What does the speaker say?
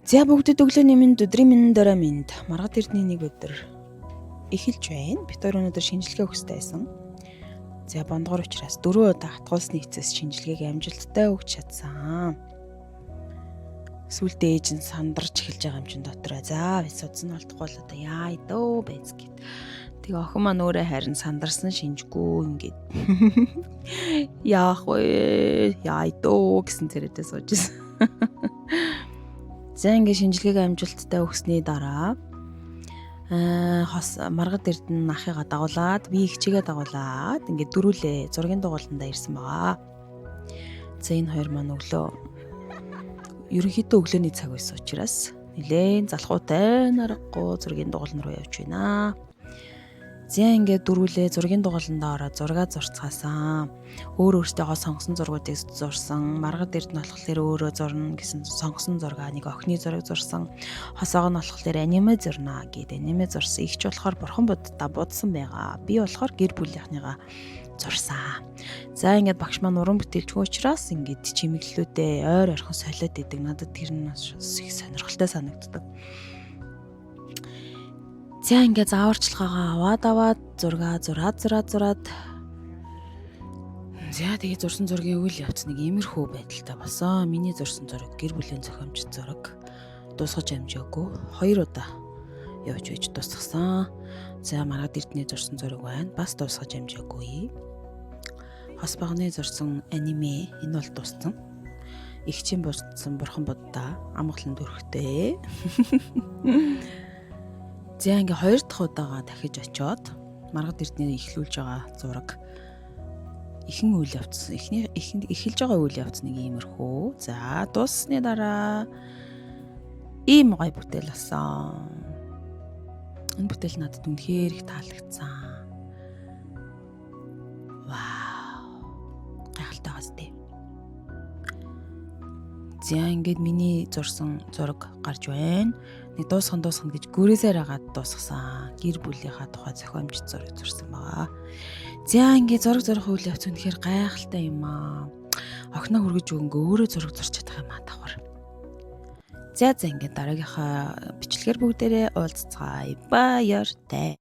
За бүгдэд өглөөний минь өдрийн минь дөрөө минь маргад эрдний нэг өдөр эхэлж байна. Бид өнөөдөр шинжилгээ өгөх ёстой байсан. За бондгор учраас 4 удаа хатгуулсны эцэс шинжилгээг амжилттай өгч чадсан. Сүүлдээ ээж нь сандарч эхэлж байгаа юм чин дотроо. За би судсан олдохгүй л одоо яа идөө байц гэд. Тэгээ охин маань өөрөө харин сандарсан шинжгүй ингээд яах вэ? Яа идөө гэсэн зэрэгтэй сууж ирсэн. За ингээд шинжилгээг амжилттай өгсөний дараа хос маргад эрдэнэ ахыгаа дагуулад би ихчигээ дагуулад ингээд дөрүүлээ зургийн дугууланда ирсэн байгаа. За энэ хоёр маань өглөө ерөнхийдөө өглөөний цаг байсан учраас нэлээд залхуутай нарахгүй зургийн дугуулн руу явж байна. За ингээд дөрүүлээ зургийн дугууландаа ороод зураг зурцгаасан. Өөртөө сонгосон зургуудыг зурсан. Маргад эрдэнэ болохоор өөрөө зурна гэсэн сонгосон зургаа нэг охины зураг зурсан. Хосоог нь болохоор аниме зурна гэдэг аниме зурсан. Игч болохоор бурхан буддаа будсан байгаа. Би болохоор гэр бүлийнхнийгаа зурсан. За ингээд багш маань уран бүтээлчгүй учраас ингээд чимэглэлүүдээ ойр ойрхон солиод идэг. Надад тэр нь их сонирхолтой санагддаг. За ингээд зааварчилгаагаа аваад зураг зураад за тэгээ зурсан зургийн үйл явц нэг иймэрхүү байдалтай болсон. Миний зурсан зураг гэр бүлийн зохиомжит зураг дуусгаж амжаагүй 2 удаа явж байж дуусгасан. За маргад эрдэнэ зурсан зураг байна. Бас дуусгаж амжаагүй. Хос багны зурсан аниме энэ бол дууссан. Игчийн бурцсан бурхан буддаа амгалан дүрхтэй. За ингээ 2 дахь удаага дахиж очиод маргад эрдэнэ эхлүүлж байгаа зураг ихэнх үйл явц эхэлж байгаа үйл явц нэг иймэрхүү. За дууссаны дараа ийм гой бүтээл болсон. Энэ бүтээл надад үнэхээр их таалагдсан. Вау. Гайхалтай гастэй. За ингээд миний зурсан зураг гарч байна. Нэг дуусган гэж гүрээсээр хагаад дуусгасан. Гэр бүлийнхаа тухай зохиомжит зураг зурсан байгаа. За ингээд зураг зурх үйл явц үнэхээр гайхалтай юм аа. Охиноо хүргэж өгөнгөө өөрөө зураг зурч чадах юм аа давхар. За ингээд дараагийнхаа бичлэгээр бүгдээрээ уулзцгаая. Баяртай.